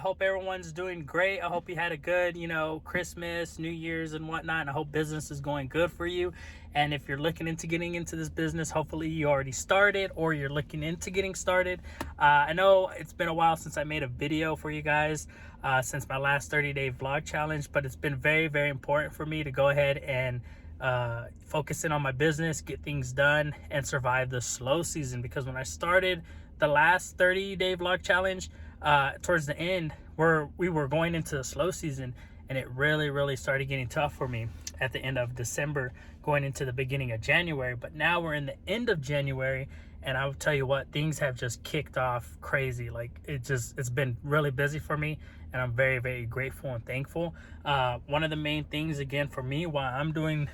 hope everyone's doing great. I hope you had a good, Christmas, New Year's, and whatnot. And I hope business is going good for you. And if you're looking into getting into this business, hopefully you already started or you're looking into getting started. I know it's been a while since I made a video for you guys, since my last 30-day vlog challenge, but it's been very, very important for me to go ahead and focus in on my business, get things done, and survive the slow season. Because when I started the last 30-day vlog challenge, towards the end, we were going into the slow season, and it really started getting tough for me at the end of December, going into the beginning of January. But now we're in the end of January, and I will tell you what, things have just kicked off crazy. Like it's been really busy for me, and I'm very, very grateful and thankful. One of the main things, again, for me, why I'm doing,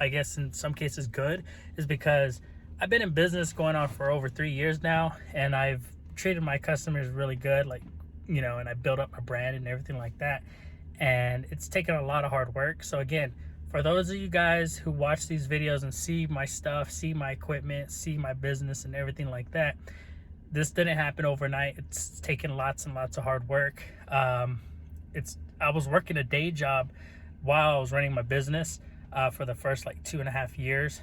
I guess in some cases good, is because I've been in business going on for over 3 years now, and I've treated my customers really good, and I built up my brand and everything like that. And it's taken a lot of hard work. So again, for those of you guys who watch these videos and see my stuff, see my equipment, see my business and everything like that, this didn't happen overnight. It's taken lots and lots of hard work. I was working a day job while I was running my business for the first 2.5 years.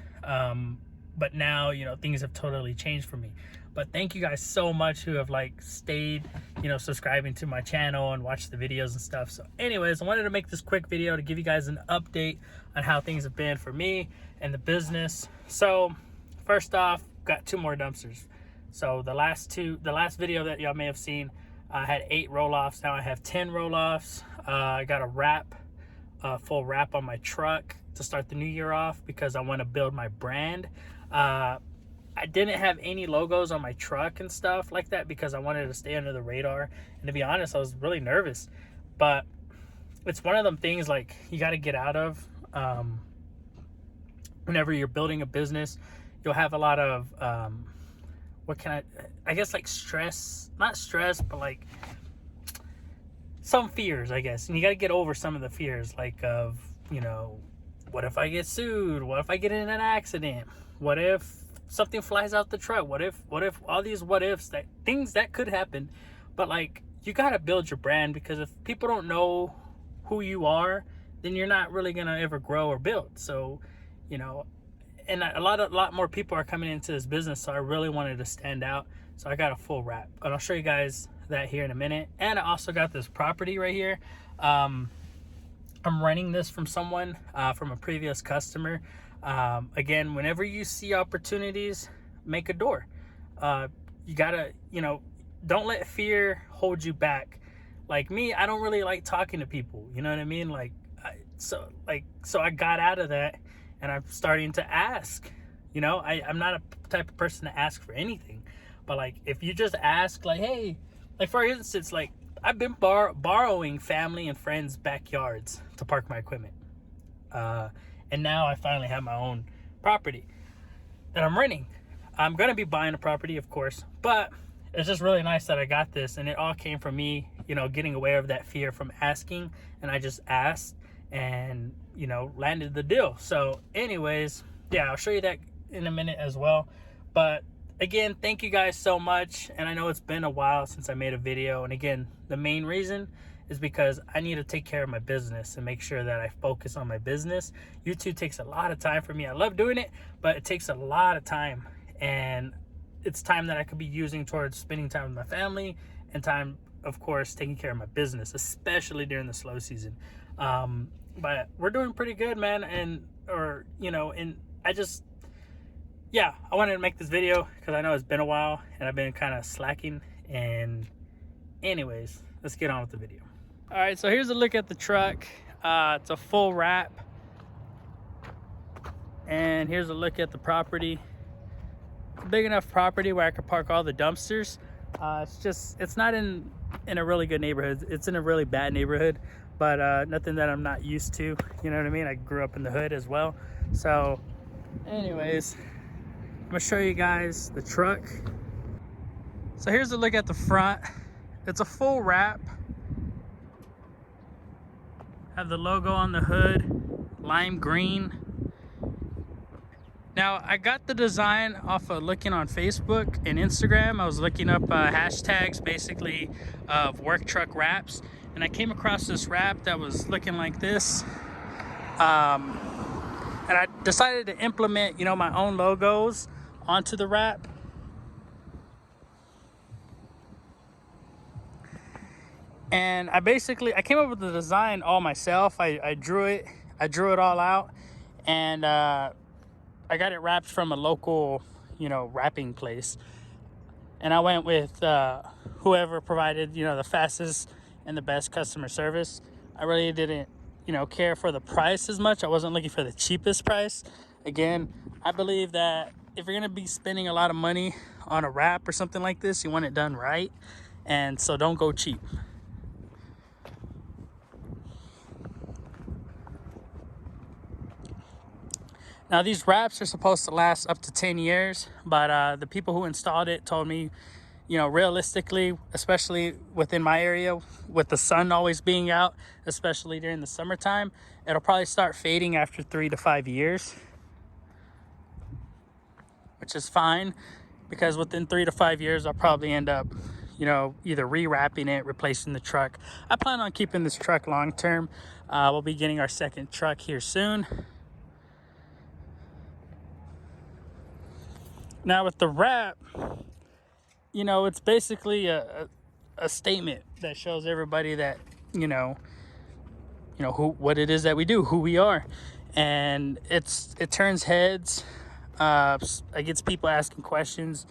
But now, things have totally changed for me. But thank you guys so much who have stayed, subscribing to my channel and watched the videos and stuff. So anyways, I wanted to make this quick video to give you guys an update on how things have been for me and the business. So first off, got 2 more dumpsters. So the last video that y'all may have seen, I had 8 roll-offs. Now I have 10 roll-offs. I got a full wrap on my truck to start the new year off because I want to build my brand. I didn't have any logos on my truck and stuff like that because I wanted to stay under the radar. And to be honest, I was really nervous. But it's one of them things you got to get out of. Whenever you're building a business, you'll have a lot of, stress, not stress, but some fears, I guess. And you got to get over some of the fears, what if I get sued? What if I get in an accident? What if something flies out the truck? What if all these what ifs, things that could happen? But you got to build your brand, because if people don't know who you are, then you're not really going to ever grow or build. So, and a lot more people are coming into this business. So I really wanted to stand out. So I got a full wrap, and I'll show you guys that here in a minute. And I also got this property right here. I'm renting this from someone, from a previous customer. Again, whenever you see opportunities, make a door. You gotta, don't let fear hold you back. Like me, I don't really like talking to people. You know what I mean? So I got out of that, and I'm starting to ask. I'm not a type of person to ask for anything, but if you just ask, hey, for instance, I've been borrowing family and friends' backyards to park my equipment. And now I finally have my own property that I'm renting. I'm going to be buying a property, of course, but it's just really nice that I got this. And it all came from me, getting aware of that fear from asking. And I just asked and, landed the deal. So anyways, yeah, I'll show you that in a minute as well. But again, thank you guys so much. And I know it's been a while since I made a video. And again, the main reason is because I need to take care of my business and make sure that I focus on my business. YouTube takes a lot of time for me. I love doing it, but it takes a lot of time. And it's time that I could be using towards spending time with my family, and time, of course, taking care of my business, especially during the slow season. But we're doing pretty good, man. I wanted to make this video because I know it's been a while and I've been kind of slacking. And anyways, let's get on with the video. All right, so here's a look at the truck. It's a full wrap. And here's a look at the property. It's a big enough property where I could park all the dumpsters. It's not in a really good neighborhood. It's in a really bad neighborhood, but nothing that I'm not used to. You know what I mean? I grew up in the hood as well. So anyways, I'm gonna show you guys the truck. So here's a look at the front. It's a full wrap. Have the logo on the hood, lime green. Now, I got the design off of looking on Facebook and Instagram. I was looking up hashtags basically of work truck wraps, and I came across this wrap that was looking like this. And I decided to implement, you know, my own logos onto the wrap. And I came up with the design all myself. I drew it all out, and I got it wrapped from a local, you know, wrapping place. And I went with whoever provided, you know, the fastest and the best customer service. I really didn't, you know, care for the price as much. I wasn't looking for the cheapest price. Again, I believe that if you're gonna be spending a lot of money on a wrap or something like this, you want it done right, and so don't go cheap. Now, these wraps are supposed to last up to 10 years, but the people who installed it told me, you know, realistically, especially within my area, with the sun always being out, especially during the summertime, it'll probably start fading after 3 to 5 years, which is fine, because within 3 to 5 years, I'll probably end up, you know, either rewrapping it, replacing the truck. I plan on keeping this truck long term. We'll be getting our second truck here soon. Now, with the wrap, you know, it's basically a statement that shows everybody that, you know what it is that we do, who we are, and it turns heads. It gets people asking questions.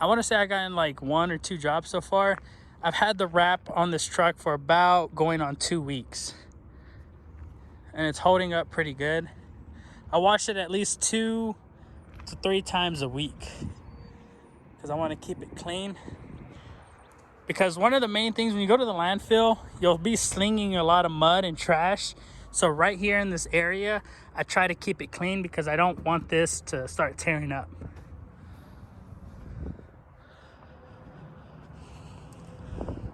I want to say I got in like 1 or 2 jobs so far. I've had the wrap on this truck for about going on 2 weeks, and it's holding up pretty good. I wash it at least 2 to 3 times a week because I want to keep it clean. Because one of the main things when you go to the landfill, you'll be slinging a lot of mud and trash. So right here in this area, I try to keep it clean because I don't want this to start tearing up.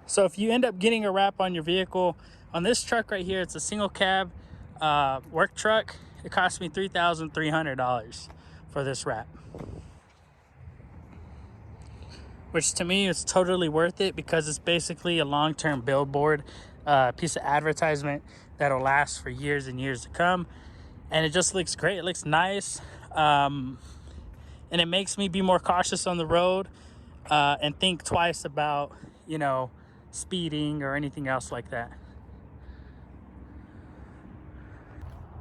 So if you end up getting a wrap on your vehicle, on this truck right here, it's a single cab work truck. It cost me $3,300 for this wrap, which to me is totally worth it because it's basically a long-term billboard, piece of advertisement that'll last for years and years to come. And it just looks great. It looks nice. And it makes me be more cautious on the road and think twice about, you know, speeding or anything else like that.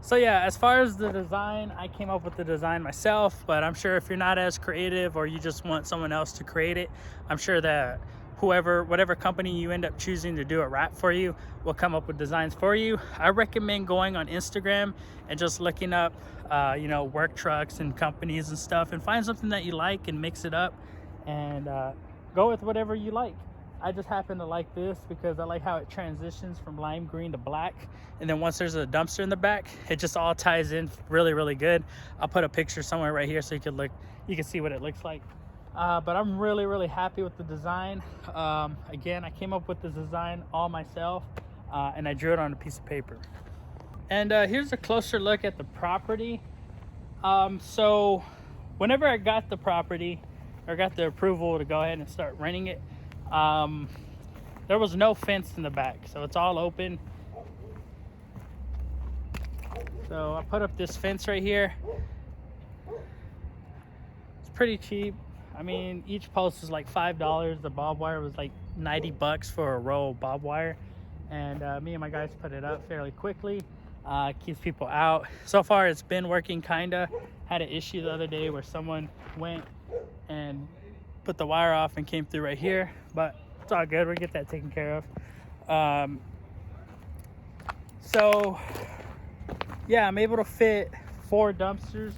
So yeah, as far as the design, I came up with the design myself, but I'm sure if you're not as creative or you just want someone else to create it, I'm sure that whatever company you end up choosing to do a wrap for you will come up with designs for you. I recommend going on Instagram and just looking up, you know, work trucks and companies and stuff, and find something that you like and mix it up and go with whatever you like. I just happen to like this because I like how it transitions from lime green to black, and then once there's a dumpster in the back, it just all ties in really, really good. I'll put a picture somewhere right here so you can see what it looks like. But I'm really, really happy with the design. Again, I came up with the design all myself, and I drew it on a piece of paper. And here's a closer look at the property. So whenever I got the property, or got the approval to go ahead and start renting it, there was no fence in the back, so it's all open. So I put up this fence right here. It's pretty cheap. I mean, each post was like $5. The barbed wire was like $90 for a roll of barbed wire, and me and my guys put it up fairly quickly. Keeps people out. So far it's been working. Kinda had an issue the other day where someone went and put the wire off and came through right here, but it's all good. We'll get that taken care of. So yeah, I'm able to fit 4 dumpsters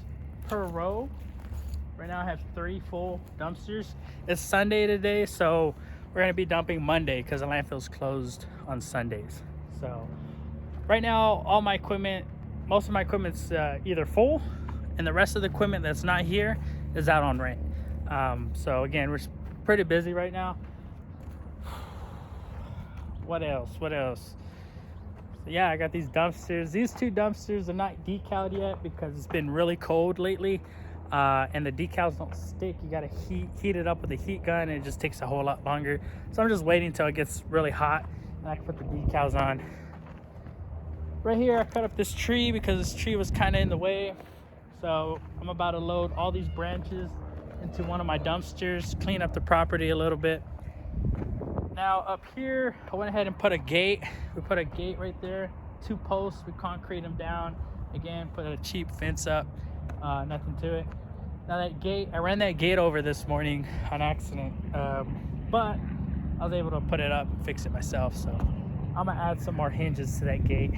per row. Right now I have 3 full dumpsters. It's Sunday today, so we're gonna be dumping Monday because the landfill's closed on Sundays. So right now, all my equipment, most of my equipment's either full, and the rest of the equipment that's not here is out on rent. So again, we're pretty busy right now. What else? So yeah, I got these dumpsters. These 2 dumpsters are not decaled yet because it's been really cold lately. and the decals don't stick. You gotta heat it up with a heat gun, and it just takes a whole lot longer. So I'm just waiting until it gets really hot and I can put the decals on. Right here I cut up this tree because this tree was kind of in the way, so I'm about to load all these branches into one of my dumpsters, clean up the property a little bit. Now up here I went ahead and put a gate. We put a gate right there, 2 posts, we concrete them down. Again, put a cheap fence up, nothing to it. Now that gate, I ran that gate over this morning on accident, but I was able to put it up and fix it myself. So I'm gonna add some more hinges to that gate.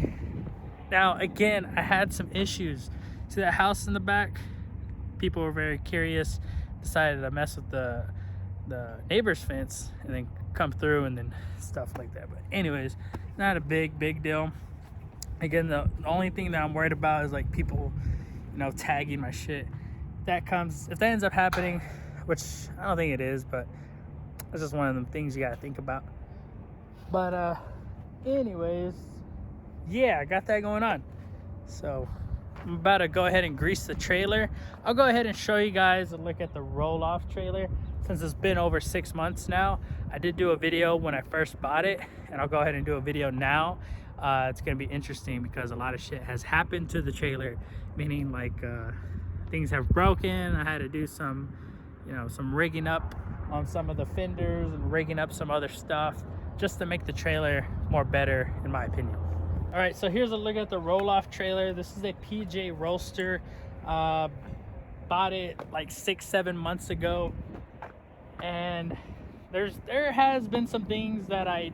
Now again, I had some issues. See that house in the back? People were very curious, decided to mess with the neighbor's fence and then come through and then stuff like that. But anyways, not a big deal. Again, the only thing that I'm worried about is like people, you know, tagging my shit. If that ends up happening, which I don't think it is, but it's just one of them things you gotta think about. But anyways, yeah, I got that going on. So I'm about to go ahead and grease the trailer. I'll go ahead and show you guys a look at the Roloff trailer. Since it's been over 6 months now, I did do a video when I first bought it, and I'll go ahead and do a video now. It's gonna be interesting because a lot of shit has happened to the trailer, meaning like things have broken. I had to do some, you know, some rigging up on some of the fenders and rigging up some other stuff just to make the trailer more better, in my opinion. All right, so here's a look at the Roloff trailer. This is a PJ roaster. Bought it like 6-7 months ago, and there has been some things that I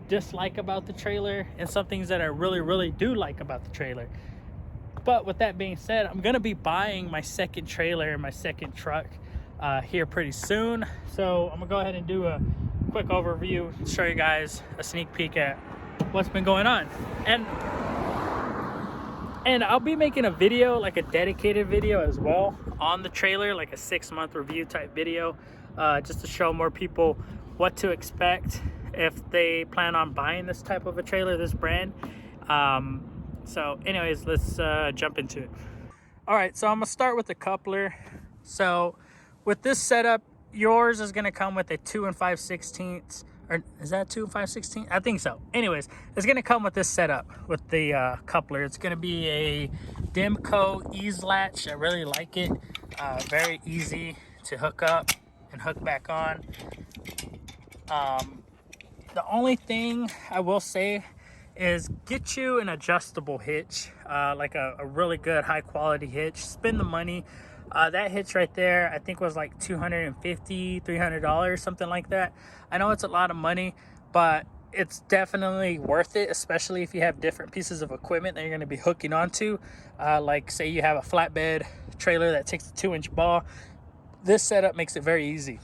dislike about the trailer and some things that I really do like about the trailer. But with that being said, I'm gonna be buying my second trailer, my second truck here pretty soon. So I'm gonna go ahead and do a quick overview, show you guys a sneak peek at what's been going on. And I'll be making a video, like a dedicated video as well on the trailer, like a 6-month review type video, just to show more people what to expect if they plan on buying this type of a trailer, this brand. So anyways, let's jump into it. All right, so I'm gonna start with the coupler. So with this setup, yours is gonna come with a 2 5/16, or is that 2 5/16? I think so. Anyways, it's gonna come with this setup with the coupler. It's gonna be a Demco ease latch. I really like it. Very easy to hook up and hook back on. The only thing I will say is get you an adjustable hitch, like a really good high quality hitch. Spend the money. That hitch right there, I think was like $250, $300, something like that. I know it's a lot of money, but it's definitely worth it, especially if you have different pieces of equipment that you're going to be hooking onto. Like say you have a flatbed trailer that takes a 2-inch ball. This setup makes it very easy.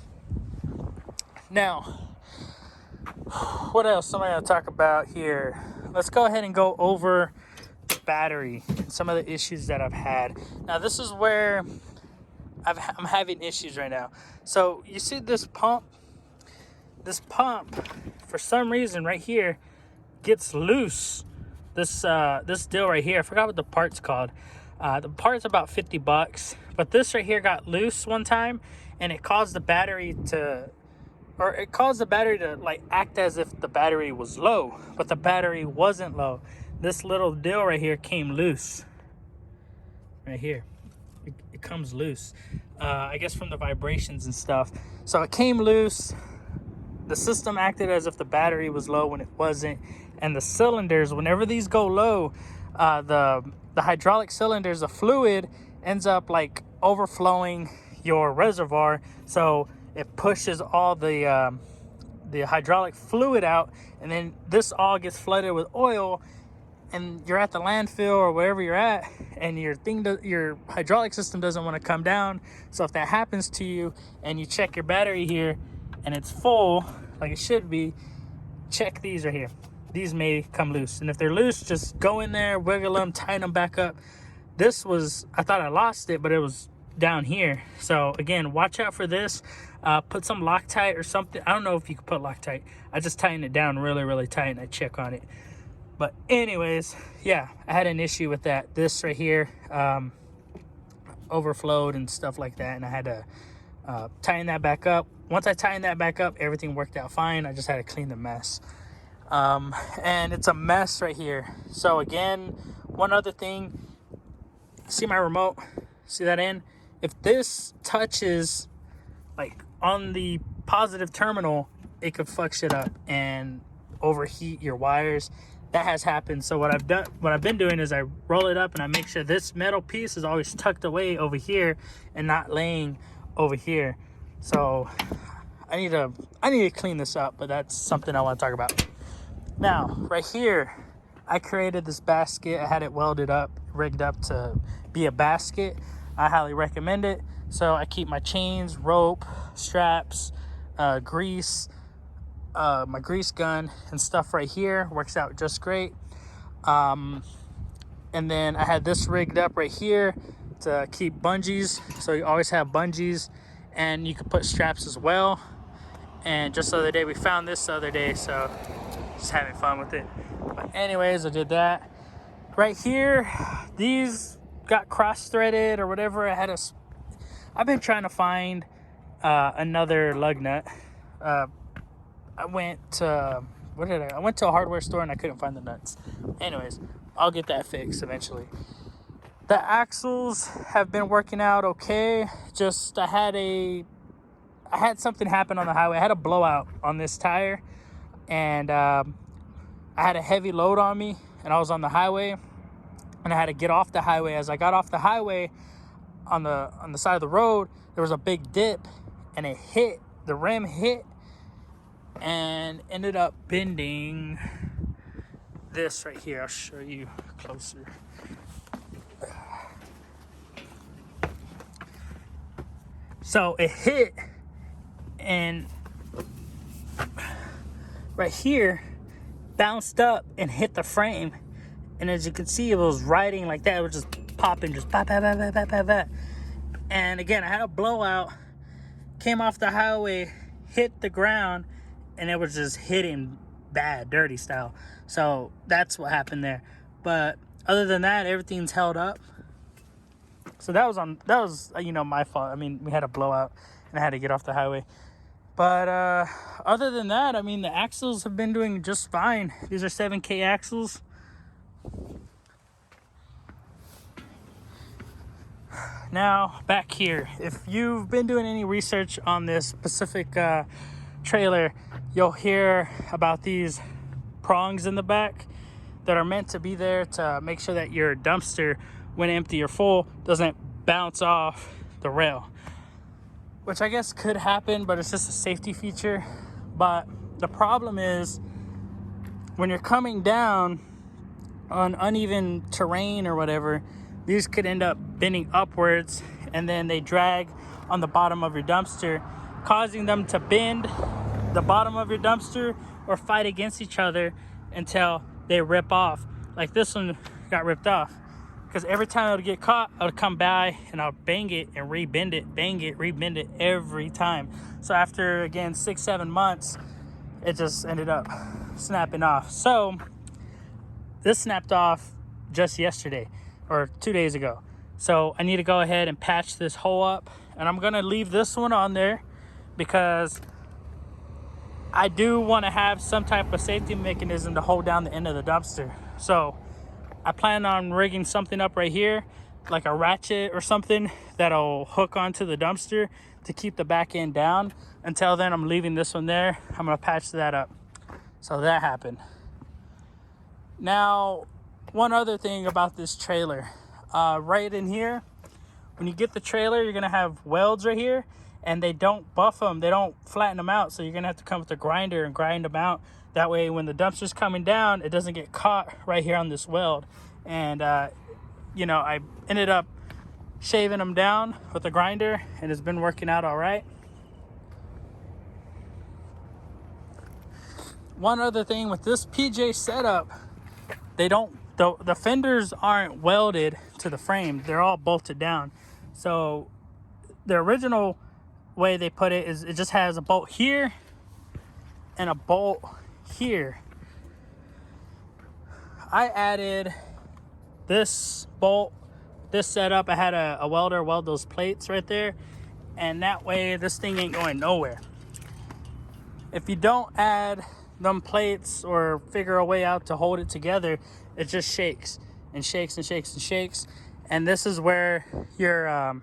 Now, what else am I going to talk about here? Let's go ahead and go over the battery and some of the issues that I've had. Now, this is where I'm having issues right now. So you see this pump? This pump, for some reason right here, gets loose. This deal right here, I forgot what the part's called. The part's about $50, but this right here got loose one time, and it caused the battery to like act as if the battery was low, but the battery wasn't low. This little deal right here came loose. Right here, it comes loose. I guess from the vibrations and stuff. So it came loose. The system acted as if the battery was low when it wasn't. And the cylinders, whenever these go low, the hydraulic cylinders, the fluid ends up like overflowing your reservoir. So it pushes all the hydraulic fluid out, and then this all gets flooded with oil, and you're at the landfill or wherever you're at, and your hydraulic system doesn't want to come down. So if that happens to you and you check your battery here and it's full like it should be, check these right here. These may come loose, and if they're loose, just go in there, wiggle them, tighten them back up. This was, I thought I lost it, but it was down here. So again, watch out for this. Put some Loctite or something. I don't know if you can put Loctite. I just tighten it down really tight, and I check on it. But anyways, yeah, I had an issue with that. This right here, overflowed and stuff like that, and I had to tighten that back up. Once I tightened that back up, everything worked out fine. I just had to clean the mess. And it's a mess right here. So again, one other thing, see my remote? See that in? If this touches like on the positive terminal, it could fuck shit up and overheat your wires. That has happened. So what I've been doing is I roll it up and I make sure this metal piece is always tucked away over here and not laying over here. So I need to clean this up, but that's something I want to talk about. Now, right here, I created this basket. I had it welded up, rigged up to be a basket. I highly recommend it. So I keep my chains, rope, straps, grease, my grease gun and stuff right here. Works out just great. And then I had this rigged up right here to keep bungees. So you always have bungees, and you can put straps as well. And just the other day, we found this the other day, so just having fun with it. But anyways, I did that. Right here, these got cross-threaded or whatever. I've been trying to find another lug nut. I went to a hardware store and I couldn't find the nuts. Anyways, I'll get that fixed eventually. The axles have been working out okay. Just I had something happen on the highway. I had a blowout on this tire, and I had a heavy load on me, and I was on the highway, and I had to get off the highway. As I got off the highway, on the side of the road, there was a big dip, and the rim hit and ended up bending this right here. I'll show you closer. So it hit, and right here bounced up and hit the frame, and as you can see, it was riding like that. It was just popping, just bap, bap, bap, bap, bap, bap. And again, I had a blowout, came off the highway, hit the ground, and it was just hitting bad, dirty style. So that's what happened there. But other than that, everything's held up. So that was my fault. I mean, we had a blowout and I had to get off the highway. But other than that, I mean, the axles have been doing just fine. These are 7K axles. Now, back here, if you've been doing any research on this specific trailer, you'll hear about these prongs in the back that are meant to be there to make sure that your dumpster, when empty or full, doesn't bounce off the rail, which I guess could happen, but it's just a safety feature. But the problem is when you're coming down on uneven terrain or whatever, these could end up bending upwards, and then they drag on the bottom of your dumpster, causing them to bend the bottom of your dumpster or fight against each other until they rip off. Like this one got ripped off, because every time it would get caught, I would come by and I'll bang it and rebend it, bang it, rebend it every time. So after, again, 6-7 months, it just ended up snapping off. So this snapped off just yesterday or 2 days ago. So I need to go ahead and patch this hole up, and I'm gonna leave this one on there because I do want to have some type of safety mechanism to hold down the end of the dumpster. So I plan on rigging something up right here, like a ratchet or something that'll hook onto the dumpster to keep the back end down. Until then, I'm leaving this one there. I'm gonna patch that up. So that happened. Now, one other thing about this trailer, right in here, when you get the trailer, you're gonna have welds right here, and they don't buff them, they don't flatten them out. So you're gonna have to come with a grinder and grind them out. That way, when the dumpster's coming down, it doesn't get caught right here on this weld. And I ended up shaving them down with a grinder, and it's been working out all right. One other thing with this PJ setup, the fenders aren't welded to the frame. They're all bolted down. So the original way they put it is it just has a bolt here and a bolt here. I added this bolt this setup, I had a welder weld those plates right there, and that way this thing ain't going nowhere. If you don't add them plates or figure a way out to hold it together, it just shakes and shakes and shakes and shakes. And this is where your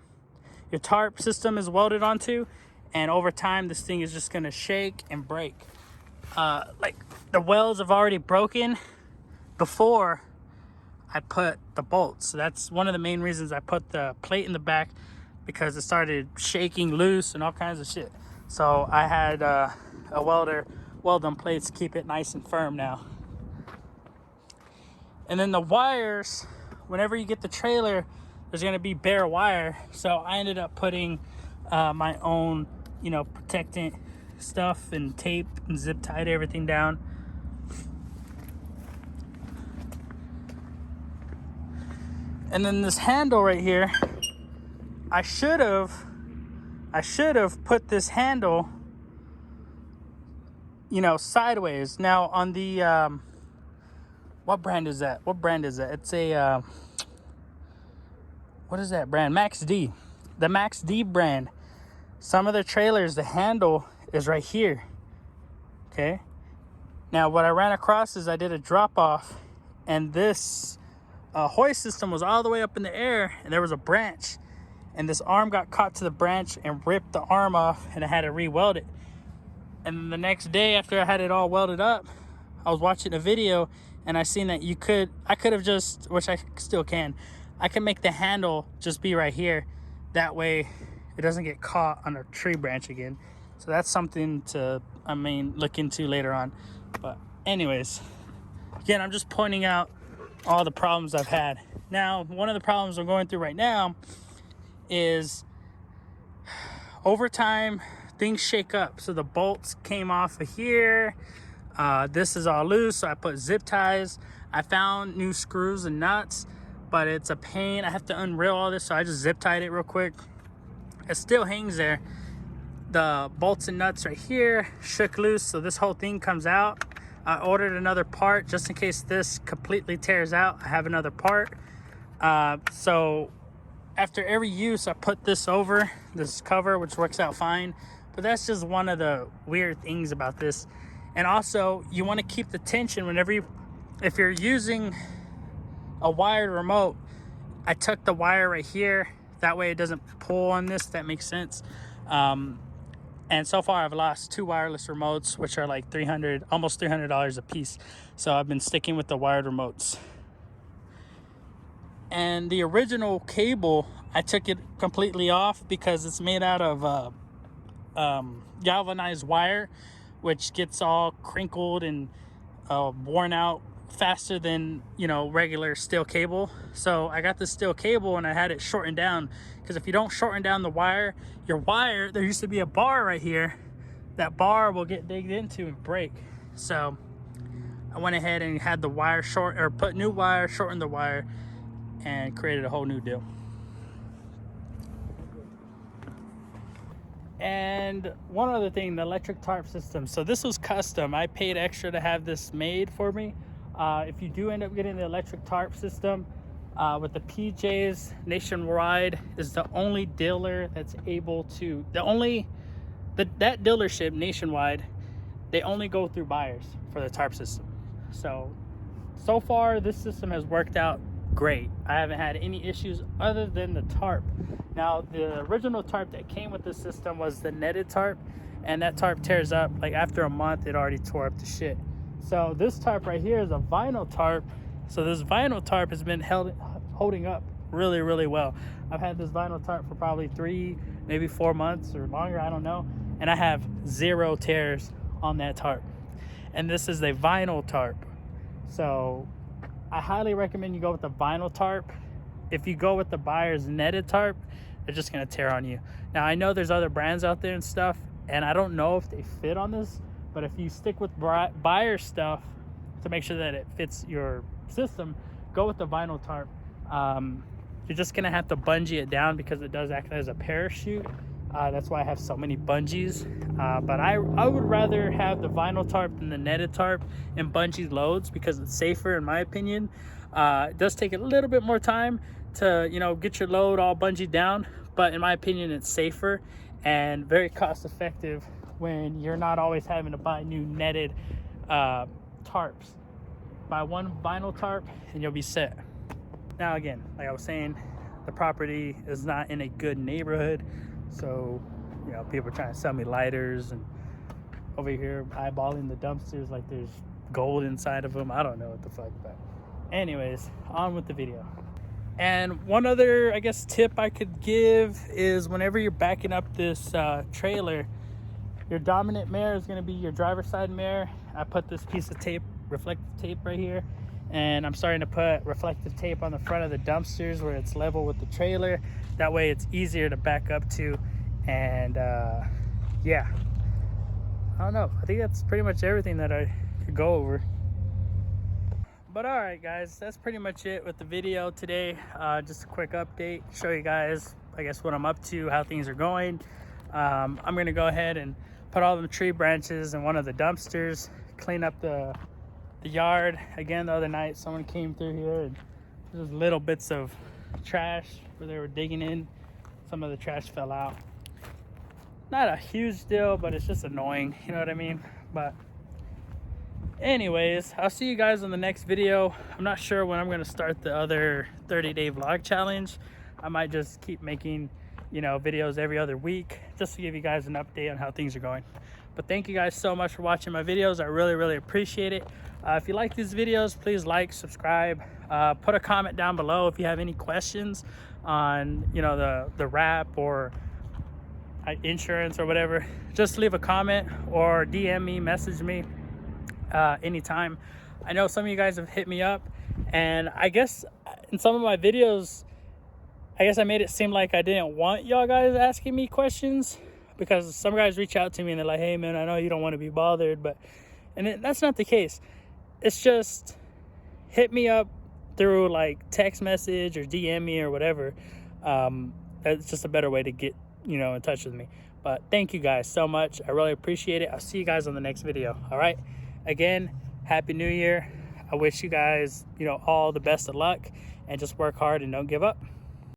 tarp system is welded onto, and over time this thing is just gonna shake and break. Like the welds have already broken before I put the bolts. So that's one of the main reasons I put the plate in the back, because it started shaking loose and all kinds of shit. So I had a welder weld them plates to keep it nice and firm now. And then the wires, whenever you get the trailer, there's gonna be bare wire. So I ended up putting my own, protectant stuff and tape and zip tied everything down. And then this handle right here, I should have put this handle, sideways. Now on the what brand is that? It's a what is that brand? Max D. The Max D brand. Some of the trailers, the handle is right here. Okay. Now what I ran across is I did a drop off, and this hoist system was all the way up in the air, and there was a branch, and this arm got caught to the branch and ripped the arm off, and I had to re-weld it. And then the next day after I had it all welded up, I was watching a video, and I seen that I could have just, which I still can, I can make the handle just be right here. That way it doesn't get caught on a tree branch again. So that's something to, look into later on. But anyways, again, I'm just pointing out all the problems I've had. Now, one of the problems I'm going through right now is over time things shake up. So the bolts came off of here. This is all loose, so I put zip ties. I found new screws and nuts, but it's a pain. I have to unreel all this, so I just zip tied it real quick. It still hangs there. The bolts and nuts right here shook loose, so this whole thing comes out. I ordered another part just in case this completely tears out. I have another part. So after every use, I put this over this cover, which works out fine. But that's just one of the weird things about this. And also, you want to keep the tension if you're using a wired remote. I tuck the wire right here. That way it doesn't pull on this. That makes sense. And so far I've lost 2 wireless remotes, which are like almost $300 a piece. So I've been sticking with the wired remotes. And the original cable, I took it completely off because it's made out of galvanized wire, which gets all crinkled and worn out faster than regular steel cable. So I got the steel cable and I had it shortened down, because if you don't shorten down the wire, there used to be a bar right here, that bar will get digged into and break. So I went ahead and had the wire put new wire, shortened the wire, and created a whole new deal. And one other thing, the electric tarp system. So this was custom. I paid extra to have this made for me. If you do end up getting the electric tarp system with the PJs, Nationwide is the only dealer that's able to, that dealership, Nationwide, they only go through buyers for the tarp system. So far this system has worked out great. I haven't had any issues other than the tarp. Now, the original tarp that came with the system was the netted tarp, and that tarp tears up. Like after a month, it already tore up to shit. So this tarp right here is a vinyl tarp. So this vinyl tarp has been holding up really, really well. I've had this vinyl tarp for probably 3, maybe 4 months or longer, I don't know. And I have 0 tears on that tarp. And this is a vinyl tarp. So I highly recommend you go with the vinyl tarp. If you go with the buyer's netted tarp, they're just gonna tear on you. Now, I know there's other brands out there and stuff, and I don't know if they fit on this, but if you stick with buyer stuff to make sure that it fits your system, go with the vinyl tarp. You're just gonna have to bungee it down because it does act as a parachute. That's why I have so many bungees. But I would rather have the vinyl tarp than the netted tarp and bungee loads because it's safer in my opinion. It does take a little bit more time to, you know, get your load all bungeed down, but in my opinion it's safer and very cost effective when you're not always having to buy new netted tarps. Buy one vinyl tarp and you'll be set. Now again, like I was saying, the property is not in a good neighborhood, so you know, people are trying to sell me lighters, and over here eyeballing the dumpsters like there's gold inside of them. I don't know what the fuck, but anyways, on with the video. And one other, I guess, tip I could give is whenever you're backing up this trailer, your dominant mirror is going to be your driver's side mirror. I put this piece of tape, reflective tape right here, and I'm starting to put reflective tape on the front of the dumpsters where it's level with the trailer. That way it's easier to back up to. And yeah, I don't know, I think that's pretty much everything that I could go over. But all right guys, that's pretty much it with the video today. Just a quick update, show you guys, I guess, what I'm up to, how things are going. I'm gonna go ahead and put all the tree branches in one of the dumpsters, clean up the yard. Again, the other night someone came through here and there's little bits of trash where they were digging in. Some of the trash fell out. Not a huge deal, but it's just annoying, you know what I mean? But anyways, I'll see you guys on the next video. I'm not sure when I'm going to start the other 30-day vlog challenge. I might just keep making, you know, videos every other week just to give you guys an update on how things are going. But thank you guys so much for watching my videos. I really appreciate it. If you like these videos, please like, subscribe, put a comment down below if you have any questions on, you know, the wrap or insurance or whatever. Just leave a comment or DM me, message me anytime. I know some of you guys have hit me up, and I guess in some of my videos, I guess I made it seem like I didn't want y'all guys asking me questions, because some guys reach out to me and they're like, hey man, I know you don't want to be bothered, but that's not the case. It's just hit me up through like text message or DM me or whatever. That's just a better way to get, you know, in touch with me. But thank you guys so much. I really appreciate it. I'll see you guys on the next video. All right, again, happy new year. I wish you guys, you know, all the best of luck, and just work hard and don't give up.